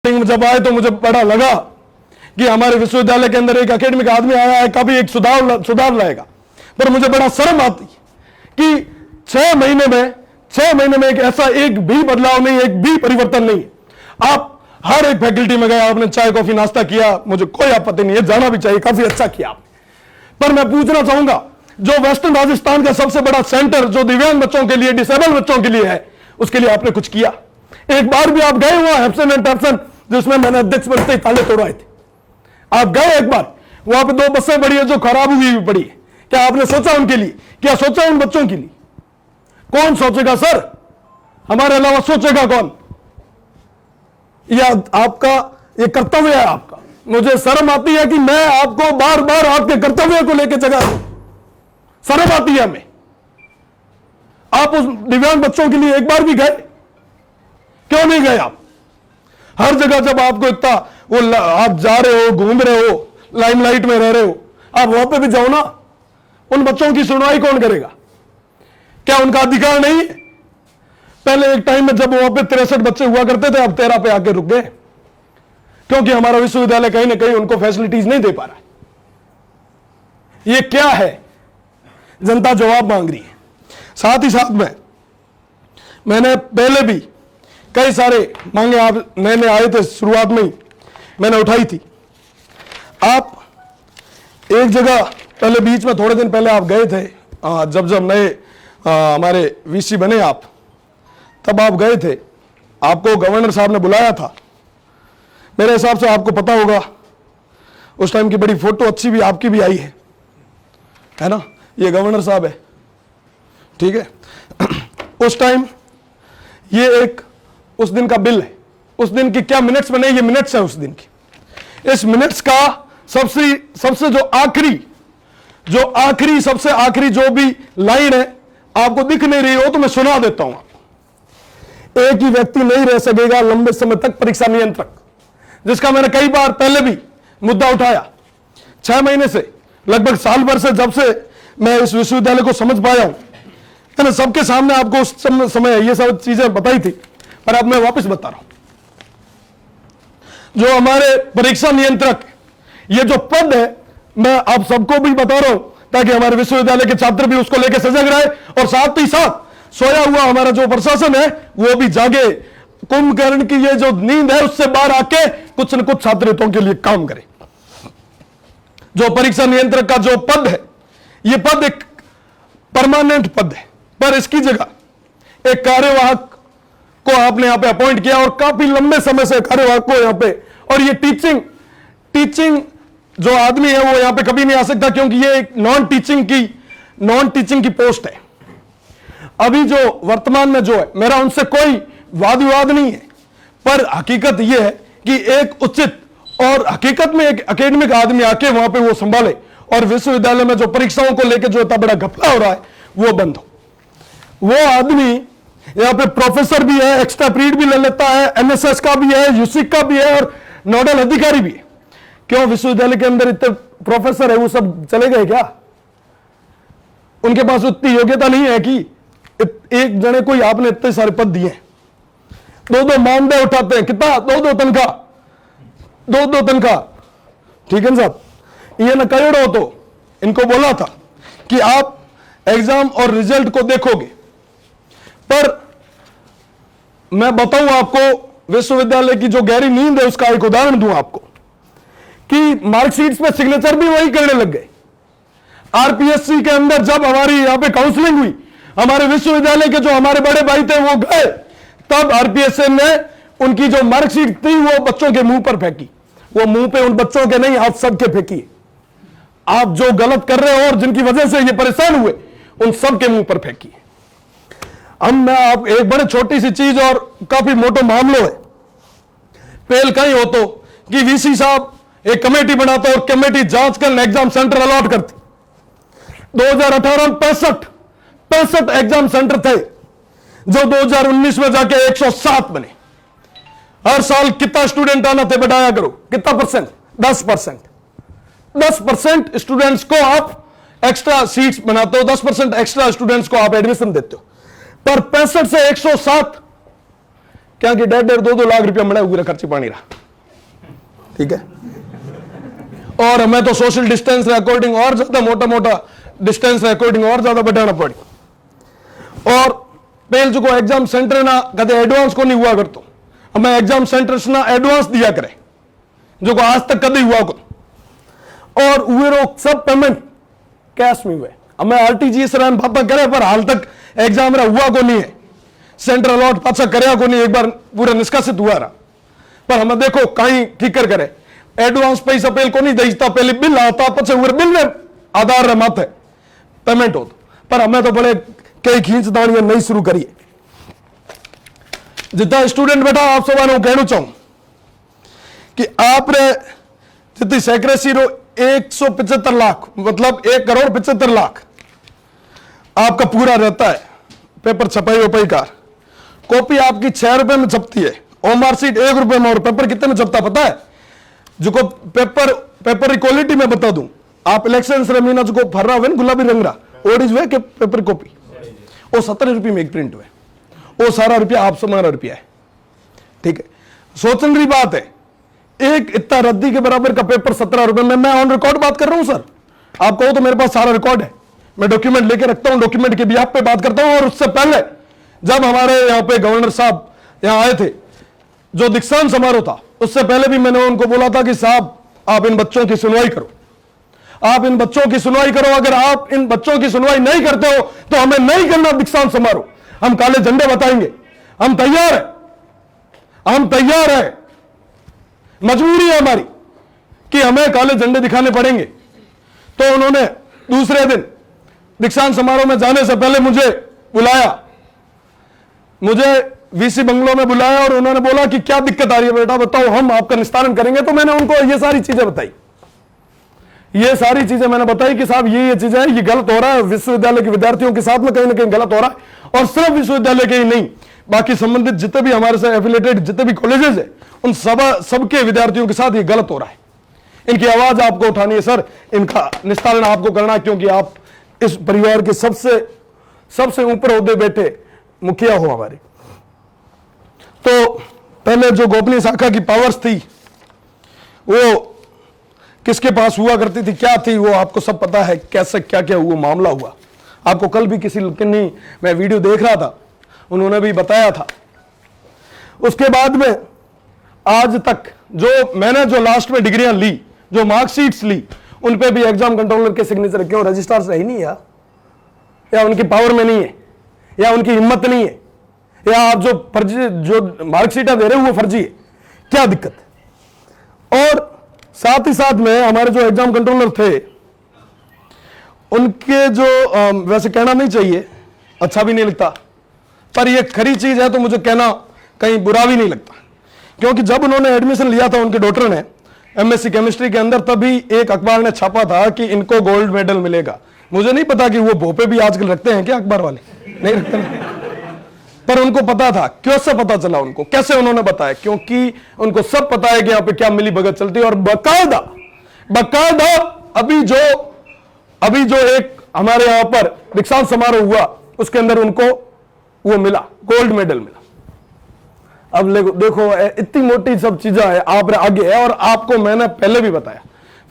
जब आए तो मुझे बड़ा लगा कि हमारे विश्वविद्यालय के अंदर एक एकेडमिक आदमी आया है, काफी एक सुधार लाएगा। पर मुझे बड़ा शर्म आती कि 6 महीने में एक ऐसा एक भी बदलाव नहीं, एक भी परिवर्तन नहीं। आप हर एक फैकल्टी में गए, आपने चाय कॉफी नाश्ता किया, मुझे कोई आपत्ति नहीं है, जाना भी चाहिए, काफी अच्छा किया आपने। पर मैं पूछना चाहूंगा, जो वेस्टर्न राजस्थान का सबसे बड़ा सेंटर जो दिव्यांग बच्चों के लिए, डिसेबल बच्चों के लिए है, उसके लिए आपने कुछ किया? एक बार भी आप गए हुआ एब्सेंट एंड एब्सेंट जिसमें मैंने अध्यक्ष बनते ही ताले तोड़वाए थे? आप गए एक बार? वहां पे 2 बसें पड़ी है जो खराब हुई भी पड़ी है। क्या आपने सोचा उनके लिए? क्या सोचा उन बच्चों के लिए? कौन सोचेगा सर? हमारे अलावा सोचेगा कौन? या आपका ये कर्तव्य है आपका? मुझे शर्म आती है कि मैं आपको बार बार आपके कर्तव्य को लेकर जगह दूं। शर्म आती है हमें। आप उस दिव्यांग बच्चों के लिए एक बार भी गए? क्यों नहीं गए आप? हर जगह जब आपको इतना आप जा रहे हो, घूम रहे हो, लाइमलाइट में रह रहे हो, आप वहां पे भी जाओ ना। उन बच्चों की सुनवाई कौन करेगा? क्या उनका अधिकार नहीं है? पहले एक टाइम में जब वहां पे 63 बच्चे हुआ करते थे, अब 13 पे आके रुक गए, क्योंकि हमारा विश्वविद्यालय कहीं ना कहीं उनको फैसिलिटीज नहीं दे पा रहा है। ये क्या है? जनता जवाब मांग रही है। साथ ही साथ में मैंने पहले भी कई सारे मांगे, आप नए आए थे, शुरुआत में ही मैंने उठाई थी। आप एक जगह पहले बीच में थोड़े दिन पहले आप गए थे, जब नए हमारे वीसी बने आप, तब आप गए थे, आपको गवर्नर साहब ने बुलाया था। मेरे हिसाब से आपको पता होगा, उस टाइम की बड़ी फोटो अच्छी भी आपकी भी आई है ना? ये गवर्नर साहब है, ठीक है। उस टाइम ये एक उस दिन का बिल है, उस दिन की क्या मिनट्स बने, ये मिनट्स है उस दिन की। इस मिनट्स का सबसे सबसे आखिरी जो भी लाइन है, आपको दिख नहीं रही हो तो मैं सुना देता हूं आपको। एक ही व्यक्ति नहीं रह सकेगा लंबे समय तक परीक्षा नियंत्रक, जिसका मैंने कई बार पहले भी मुद्दा उठाया। 6 महीने से, लगभग साल भर से, जब से मैं इस विश्वविद्यालय को समझ पाया हूं, मैंने सबके सामने आपको उस समय ये सब चीजें बताई थी, पर अब मैं वापस बता रहा हूं। जो हमारे परीक्षा नियंत्रक, ये जो पद है, मैं आप सबको भी बता रहा हूं ताकि हमारे विश्वविद्यालय के छात्र भी उसको लेकर सजग रहे, और साथ ही साथ सोया हुआ हमारा जो प्रशासन है वो भी जागे, कुंभकर्ण की ये जो नींद है उससे बाहर आके कुछ न कुछ छात्र हितों के लिए काम करे। जो परीक्षा नियंत्रक का जो पद है, ये पद एक परमानेंट पद है, पर इसकी जगह एक कार्यवाहक को आपने यहां पे अपॉइंट किया, और काफी लंबे समय से कार्यवाहक को यहां पे, और ये टीचिंग जो आदमी है वो यहां पे कभी नहीं आ सकता, क्योंकि ये एक नॉन टीचिंग की पोस्ट है। अभी जो वर्तमान में जो है, मेरा उनसे कोई वाद विवाद नहीं है, पर हकीकत यह है कि एक उचित और हकीकत में एक एकेडमिक आदमी आके वहां पे वो संभाले, और विश्वविद्यालय में जो परीक्षाओं को लेकर जो इतना बड़ा घपला हो रहा है वो बंद हो। वो आदमी यहां पे प्रोफेसर भी है, एक्स्ट्रा पीरियड भी ले लेता है, एनएसएस का भी है, यूसिक का भी है, और नोडल अधिकारी भी है। क्यों विश्वविद्यालय के अंदर इतने प्रोफेसर है, वो सब चले गए क्या? उनके पास उतनी योग्यता नहीं है कि एक जने को ही आपने इतने सारे पद दिए, 2-2 मानदेय उठाते हैं, कितना 2-2 तनख्वाह, ठीक है ना साहब? ये न करोड़ों, तो इनको बोला था कि आप एग्जाम और रिजल्ट को देखोगे, पर मैं बताऊं आपको विश्वविद्यालय की जो गहरी नींद है उसका एक उदाहरण दूं आपको, कि मार्कशीट्स पे सिग्नेचर भी वही करने लग गए। आरपीएससी के अंदर जब हमारी यहां पे काउंसलिंग हुई, हमारे विश्वविद्यालय के जो हमारे बड़े भाई थे वो गए, तब आरपीएससी ने उनकी जो मार्कशीट थी वो बच्चों के मुंह पर फेंकी। वो मुंह पे उन बच्चों के नहीं, आप सबके फेंकी। आप जो गलत कर रहे हो और जिनकी वजह से ये परेशान हुए, उन सबके मुंह पर फेंकी। मैं आप एक बड़े छोटी सी चीज और काफी मोटो मामलों है, पहल कहीं हो तो कि वीसी साहब एक कमेटी बनाता और कमेटी जांच कर एग्जाम सेंटर अलॉट करती। 2018 में 65 एग्जाम सेंटर थे, जो 2019 में जाके 107 बने। हर साल कितना स्टूडेंट आना थे बढ़ाया करो, कितना परसेंट? 10% स्टूडेंट्स को आप एक्स्ट्रा सीट्स बनाते हो, 10% एक्स्ट्रा स्टूडेंट्स को आप एडमिशन देते हो, पर 65 से 107 क्या कि 1.5-2 लाख रुपया मिला हुआ खर्ची पानी रहा, ठीक है। और हमें तो सोशल डिस्टेंस अकॉर्डिंग और ज्यादा मोटा मोटा डिस्टेंस अकॉर्डिंग और ज्यादा बढ़ाना पड़ी। और पहले जो एग्जाम सेंटर ना कदे एडवांस को नहीं हुआ करतो, हमें एग्जाम सेंटर्स ना एडवांस दिया करे जो को आज तक कभी हुआ को। और वे सब पेमेंट कैश में हुए, हमें आरटीजीएस बात करे पर हाल तक एग्जाम हुआ को नहीं है, सेंटर अलॉट पाछा करया को नहीं, एक बार पूरा निष्कासित हुआ रहा। पर हमें देखो कहीं फिकर करे एडवांस पैसा पहले को नहीं दईता, पहले बिल आता पचे बिल में आधार रे माथे पेमेंट हो। पर हमें तो बड़े कई खींचदानियां नहीं शुरू करिए। जितना स्टूडेंट बैठा आप सब कहना चाहूं कि आप जितनी सेक्रेसी रो 175 लाख मतलब 1,75,00,000 आपका पूरा रहता है। पेपर छपाई वपाई का कॉपी आपकी 6 रुपए में छपती है, और मार्कशीट 1 रुपए में। और पेपर कितने में छपता पता है? जो को पेपर की क्वालिटी में बता दूं, आप इलेक्शन से महीना जो को फर्रा हुए गुलाबी रंग रहा ओडिज हुए के पेपर कॉपी वो 17 रुपये में एक प्रिंट हुए, वो सारा रुपया आप समारा रुपया है, ठीक है। सोचने की बात है, एक इतना रद्दी के बराबर का पेपर 17 रुपए में। मैं ऑन रिकॉर्ड बात कर रहा हूं सर, आप कहो तो मेरे पास सारा रिकॉर्ड है, मैं डॉक्यूमेंट लेके रखता हूं, डॉक्यूमेंट के भी आप पे बात करता हूं। और उससे पहले जब हमारे यहाँ पे गवर्नर साहब यहाँ आए थे, जो दीक्षांत समारोह था, उससे पहले भी मैंने उनको बोला था कि साहब आप इन बच्चों की सुनवाई करो, आप इन बच्चों की सुनवाई करो। अगर आप इन बच्चों की सुनवाई नहीं करते हो तो हमें नहीं करना दीक्षांत समारोह, हम काले झंडे बताएंगे। हम तैयार है, हम तैयार है, मजबूरी है हमारी कि हमें काले झंडे दिखाने पड़ेंगे। तो उन्होंने दूसरे दिन दीक्षांत समारोह में जाने से पहले मुझे बुलाया, मुझे वीसी बंगलों में बुलाया और उन्होंने बोला कि क्या दिक्कत आ रही है बेटा, बताओ हम आपका निस्तारण करेंगे। तो मैंने उनको ये सारी चीजें बताई, ये सारी चीजें मैंने बताई कि साहब ये चीजें ये गलत हो रहा है, विश्वविद्यालय के विद्यार्थियों के साथ में कहीं ना कहीं गलत हो रहा है। और सिर्फ विश्वविद्यालय के ही नहीं, बाकी संबंधित जितने भी हमारे साथ एफिलेटेड जितने भी कॉलेजेस है उन सबके विद्यार्थियों के साथ ये गलत हो रहा है। इनकी आवाज आपको उठानी है सर, इनका निस्तारण आपको करना है, क्योंकि आप इस परिवार के सबसे ऊपर ओहदे बैठे मुखिया हो हमारे। तो पहले जो गोपनीय शाखा की पावर्स थी वो किसके पास हुआ करती थी, क्या थी, वो आपको सब पता है, कैसे क्या क्या हुआ मामला हुआ। आपको कल भी किसी नहीं मैं वीडियो देख रहा था, उन्होंने भी बताया था। उसके बाद में आज तक जो मैंने जो लास्ट में डिग्रियां ली, जो मार्कशीट्स ली, उन पे भी एग्जाम कंट्रोलर के सिग्नेचर क्यों? रजिस्ट्रार से ही नहीं है, या उनकी पावर में नहीं है, या उनकी हिम्मत नहीं है, या आप जो फर्जी जो मार्कशीटें दे रहे हो वो फर्जी है, क्या दिक्कत है? और साथ ही साथ में हमारे जो एग्जाम कंट्रोलर थे उनके जो वैसे कहना नहीं चाहिए, अच्छा भी नहीं लगता, पर ये खरी चीज है तो मुझे कहना कहीं बुरा भी नहीं लगता। क्योंकि जब उन्होंने एडमिशन लिया था उनके डॉटर ने एमएससी केमिस्ट्री के अंदर, तभी एक अखबार ने छापा था कि इनको गोल्ड मेडल मिलेगा। मुझे नहीं पता कि वो भोपे भी आजकल रखते हैं क्या अखबार वाले, नहीं रखते, पर उनको पता था। क्यों से पता चला उनको, कैसे उन्होंने बताया? क्योंकि उनको सब पता है कि यहाँ पे क्या मिली भगत चलती है। और बकायदा अभी जो एक हमारे यहाँ पर दीक्षांत समारोह हुआ उसके अंदर उनको वो मिला, गोल्ड मेडल मिला। अब देखो इतनी मोटी सब चीजें है आप आगे है, और आपको मैंने पहले भी बताया,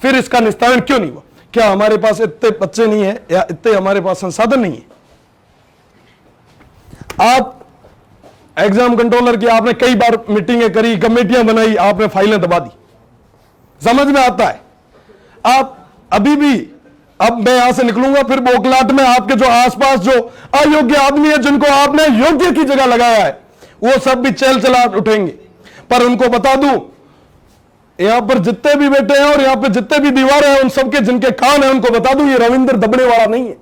फिर इसका निस्तारण क्यों नहीं हुआ? क्या हमारे पास इतने बच्चे नहीं है, या इतने हमारे पास संसाधन नहीं है? आप एग्जाम कंट्रोलर की आपने कई बार मीटिंगें करी, कमेटियां बनाई, आपने फाइलें दबा दी, समझ में आता है। आप अभी भी, अब मैं यहां से निकलूंगा फिर बोखलाट में आपके जो आसपास जो अयोग्य आदमी है जिनको आपने योग्य की जगह लगाया है, वो सब भी चल चला उठेंगे। पर उनको बता दूं, यहां पर जितने भी बैठे हैं और यहां पर जितने भी दीवारें हैं, उन सबके जिनके कान है उनको बता दूं, ये रविंद्र दबने वाला नहीं है।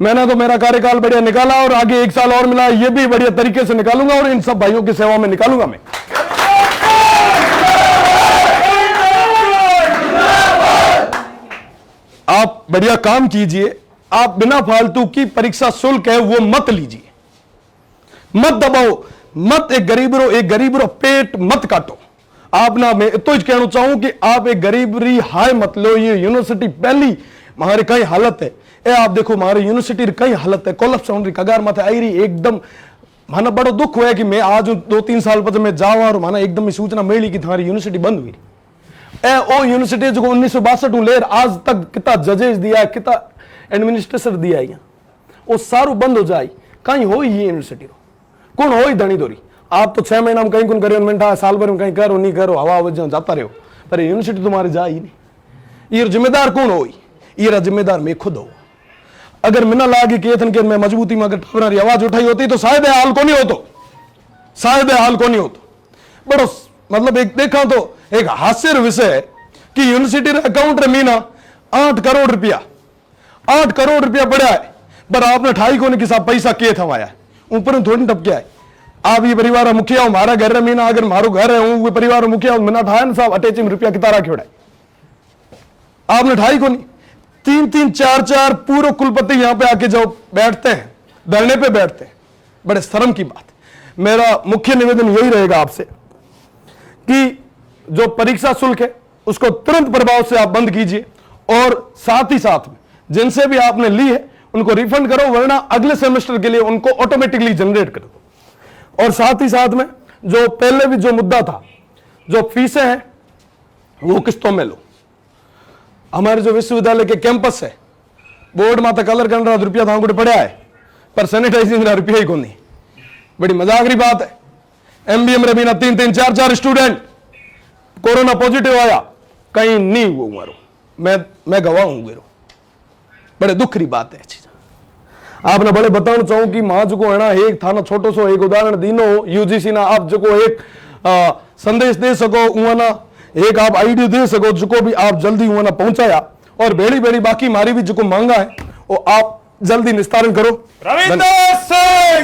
मैंने तो मेरा कार्यकाल बढ़िया निकाला और आगे 1 साल और मिला, ये भी बढ़िया तरीके से निकालूंगा और इन सब भाइयों की सेवा में निकालूंगा मैं। आप बढ़िया काम कीजिए, आप बिना फालतू की परीक्षा शुल्क है वो मत लीजिए, मत दबाओ, मत एक गरीब रो पेट मत काटो। आप ना, मैं तो कहना चाहूं कि आप एक गरीब री हाय मत लो। ये यूनिवर्सिटी पहली हमारे कई हालत है, आप देखो हमारे यूनिवर्सिटी कई हालत है, कोलैप्स होने की कगार मत आई रही, एकदम माना बड़ो दुख हुआ कि मैं आज 2-3 साल बाद मैं जाऊँ और माना एकदम सूचना मिली कि तुम्हारी यूनिवर्सिटी बंद हुई ए ओ यूनिवर्सिटी जो 1962 लेर आज तक कितना जजेस दिया कितना एडमिनिस्ट्रेशन दिया है वो सारू बंद हो जाए कहीं हो ये यूनिवर्सिटी कौन हो धनी दोरी आप तो 6 महीना में कहीं कौन करो मिनटा साल भर में कहीं करो नहीं करो हवा वजह जाता रहो पर यूनिवर्सिटी तुम्हारे जा ही नहीं ये जिम्मेदार कौन हो ये जिम्मेदार मैं खुद हो अगर मिना लागे कि मैं मजबूती में अगर टबरारी आवाज उठाई होती तो शायद हाल को नहीं होतो शायद हाल को नहीं होतो बड़ो मतलब एक देखा तो एक हास्य विषय है कि यूनिवर्सिटी अकाउंट रे मीना 8 करोड़ रुपया पड़ा है पर आपने ठाई को नहीं कि साहब पैसा के थमाया है ऊपर थोड़ी टपकिया है आप ये परिवार मुखिया हमारा घर मीना अगर मारो घर है वो परिवार मुखिया मिना ठाया ना साहब अटैच में रुपया कितना रखा है आपने ठाई को नहीं 3-3 4-4 पूर्व कुलपति यहां पे आके जो बैठते हैं धरने पे बैठते हैं बड़े शर्म की बात है मेरा मुख्य निवेदन यही रहेगा आपसे कि जो परीक्षा शुल्क है उसको तुरंत प्रभाव से आप बंद कीजिए और साथ ही साथ में जिनसे भी आपने ली है उनको रिफंड करो वरना अगले सेमेस्टर के लिए उनको ऑटोमेटिकली जनरेट कर दो और साथ ही साथ में जो पहले भी जो मुद्दा था जो फीसें हैं वो किस्तों में लो हमारे जो विश्वविद्यालय के कैंपस है बोर्ड माता कलर करना रुपया था पड़ा है पर सैनिटाइजिंग रुपया ही को नहीं बड़ी मजाक बात है एमबीएम रे बिना 3-3 4-4 स्टूडेंट कोरोना पॉजिटिव आया कहीं नहीं हुआ मारो मैं गवाह हूं गेरो बड़े दुख की बात है चीज आपने बड़े बताना चाहूं कि मां जो है ना एक था ना छोटो सो एक उदाहरण दीनो यूजीसी ना आप जो एक संदेश दे सको उहा ना एक आप आईडी दे सको जो भी आप जल्दी हुआ ना पहुंचाया और बेड़ी बेड़ी बाकी मारी भी जो मांगा है वो आप जल्दी निस्तारण करो। रविंदर सिंह